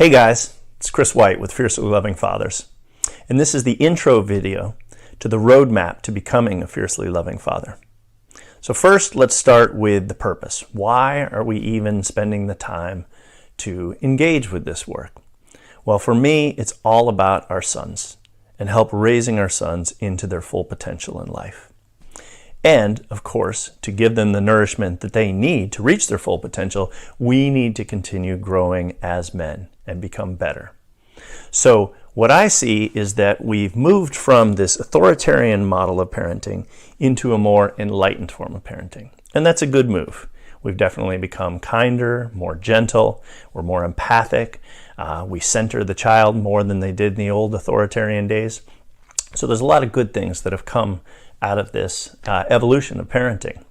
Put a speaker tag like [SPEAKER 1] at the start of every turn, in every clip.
[SPEAKER 1] Hey guys, it's Chris White with Fiercely Loving Fathers, and this is the intro video to the roadmap to becoming a fiercely loving father. So first, let's start with the purpose. Why are we even spending the time to engage with this work? Well, for me, it's all about our sons and help raising our sons into their full potential in life. And, of course, to give them the nourishment that they need to reach their full potential, we need to continue growing as men and become better. So what I see is that we've moved from this authoritarian model of parenting into a more enlightened form of parenting. And that's a good move. We've definitely become kinder, more gentle, we're more empathic. We center the child more than they did in the old authoritarian days. So there's a lot of good things that have come out of this evolution of parenting.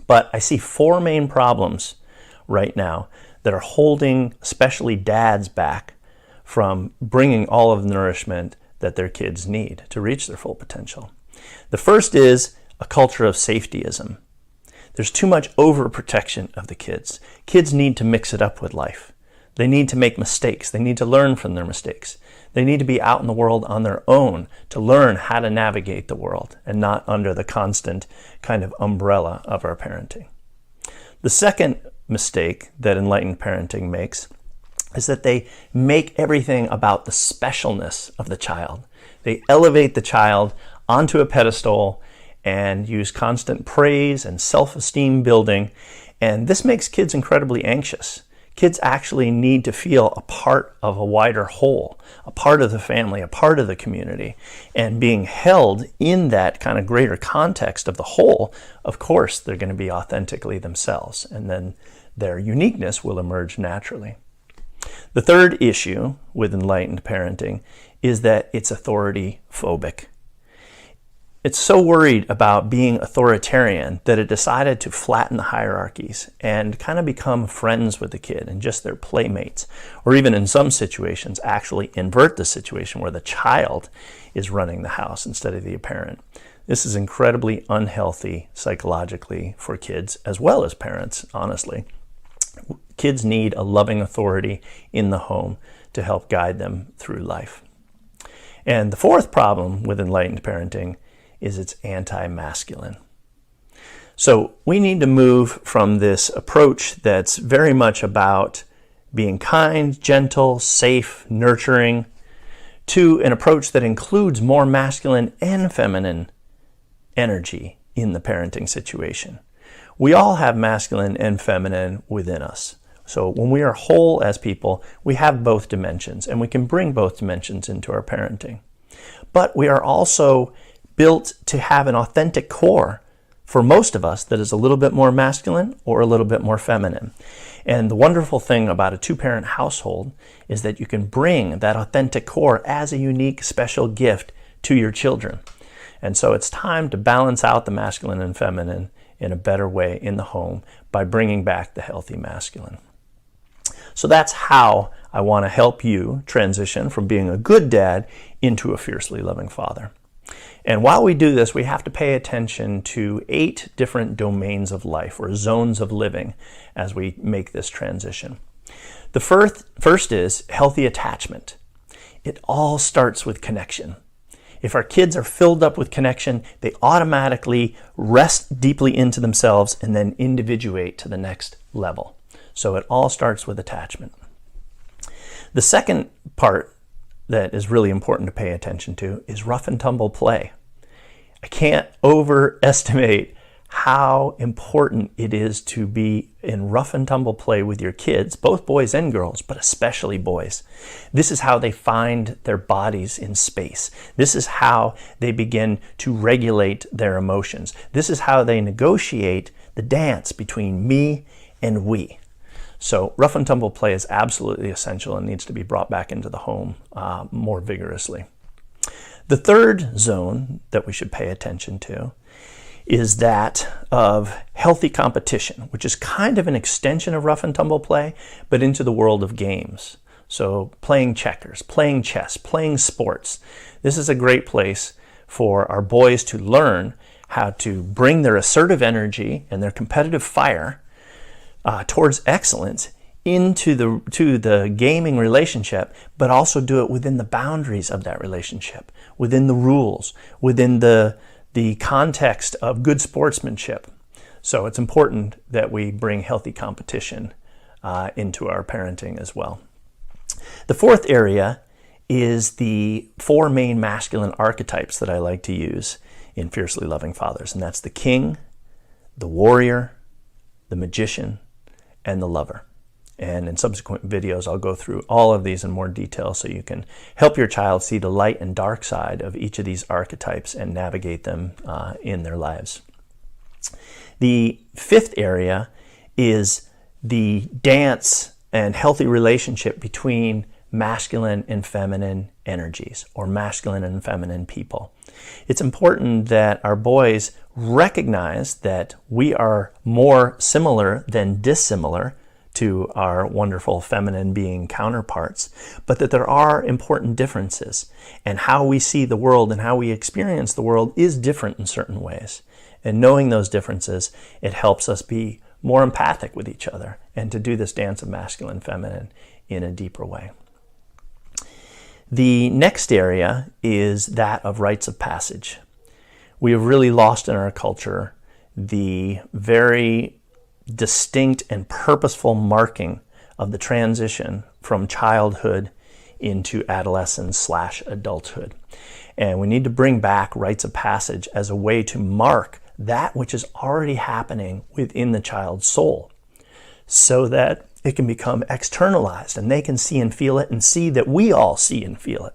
[SPEAKER 1] But I see four main problems right now that are holding especially dads back from bringing all of the nourishment that their kids need to reach their full potential. The first is a culture of safetyism. There's too much overprotection of the kids. Kids need to mix it up with life. They need to make mistakes. They need to learn from their mistakes. They need to be out in the world on their own to learn how to navigate the world and not under the constant kind of umbrella of our parenting. The second mistake that enlightened parenting makes is that they make everything about the specialness of the child. They elevate the child onto a pedestal and use constant praise and self-esteem building, and this makes kids incredibly anxious. Kids actually need to feel a part of a wider whole, a part of the family, a part of the community. And being held in that kind of greater context of the whole, of course, they're going to be authentically themselves, and then their uniqueness will emerge naturally. The third issue with enlightened parenting is that it's authority phobic. It's so worried about being authoritarian that it decided to flatten the hierarchies and kind of become friends with the kid and just their playmates, or even in some situations actually invert the situation where the child is running the house instead of the parent. This is incredibly unhealthy psychologically for kids as well as parents, honestly. Kids need a loving authority in the home to help guide them through life. And the fourth problem with enlightened parenting is it's anti-masculine. So we need to move from this approach that's very much about being kind, gentle, safe, nurturing, to an approach that includes more masculine and feminine energy in the parenting situation. We all have masculine and feminine within us. So when we are whole as people, we have both dimensions, and we can bring both dimensions into our parenting. But we are also built to have an authentic core for most of us that is a little bit more masculine or a little bit more feminine. And the wonderful thing about a two-parent household is that you can bring that authentic core as a unique, special gift to your children. And so it's time to balance out the masculine and feminine in a better way in the home by bringing back the healthy masculine. So that's how I want to help you transition from being a good dad into a fiercely loving father. And while we do this, we have to pay attention to 8 different domains of life or zones of living as we make this transition. The first is healthy attachment. It all starts with connection. If our kids are filled up with connection, they automatically rest deeply into themselves and then individuate to the next level. So it all starts with attachment. The second part that is really important to pay attention to is rough and tumble play. I can't overestimate how important it is to be in rough and tumble play with your kids, both boys and girls, but especially boys. This is how they find their bodies in space. This is how they begin to regulate their emotions. This is how they negotiate the dance between me and we. So rough and tumble play is absolutely essential and needs to be brought back into the home more vigorously. The third zone that we should pay attention to is that of healthy competition, which is kind of an extension of rough and tumble play, but into the world of games. So playing checkers, playing chess, playing sports. This is a great place for our boys to learn how to bring their assertive energy and their competitive fire towards excellence into the gaming relationship, but also do it within the boundaries of that relationship, within the rules, within the context of good sportsmanship. So it's important that we bring healthy competition into our parenting as well. The fourth area is the 4 main masculine archetypes that I like to use in Fiercely Loving Fathers, and that's the king, the warrior, the magician, and the lover. And in subsequent videos, I'll go through all of these in more detail so you can help your child see the light and dark side of each of these archetypes and navigate them in their lives. The fifth area is the dance and healthy relationship between masculine and feminine energies, or masculine and feminine people. It's important that our boys recognize that we are more similar than dissimilar to our wonderful feminine being counterparts, but that there are important differences, and how we see the world and how we experience the world is different in certain ways. And knowing those differences, it helps us be more empathic with each other and to do this dance of masculine and feminine in a deeper way. The next area is that of rites of passage. We have really lost in our culture the very distinct and purposeful marking of the transition from childhood into adolescence/adulthood. And we need to bring back rites of passage as a way to mark that which is already happening within the child's soul, so that it can become externalized and they can see and feel it, and see that we all see and feel it.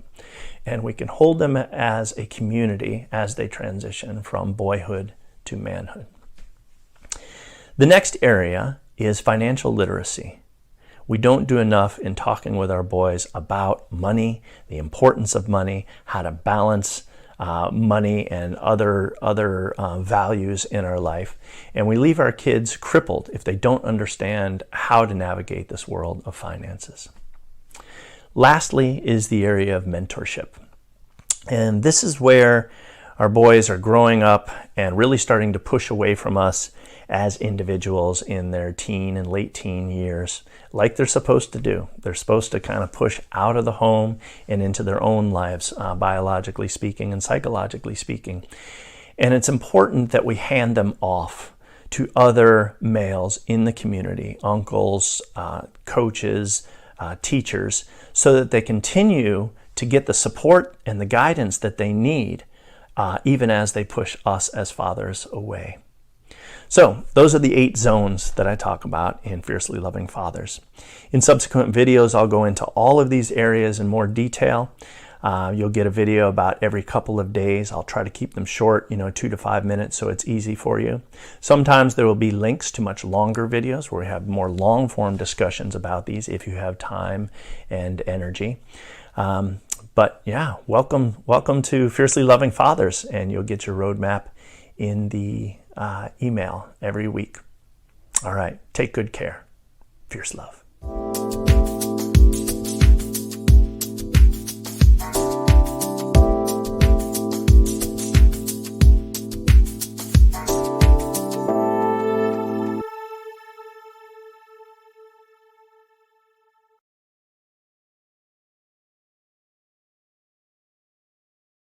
[SPEAKER 1] And we can hold them as a community as they transition from boyhood to manhood. The next area is financial literacy. We don't do enough in talking with our boys about money, the importance of money, how to balance money and other values in our life. And we leave our kids crippled if they don't understand how to navigate this world of finances. Lastly is the area of mentorship. And this is where our boys are growing up and really starting to push away from us as individuals in their teen and late teen years, like they're supposed to do. They're supposed to kind of push out of the home and into their own lives, biologically speaking and psychologically speaking. And it's important that we hand them off to other males in the community, uncles, coaches, teachers, so that they continue to get the support and the guidance that they need, even as they push us as fathers away. So those are the 8 zones that I talk about in Fiercely Loving Fathers. In subsequent videos, I'll go into all of these areas in more detail. You'll get a video about every couple of days. I'll try to keep them short, 2 to 5 minutes, so it's easy for you. Sometimes there will be links to much longer videos where we have more long-form discussions about these if you have time and energy. But yeah, welcome to Fiercely Loving Fathers, and you'll get your roadmap in the email every week. All right, take good care. Fierce love.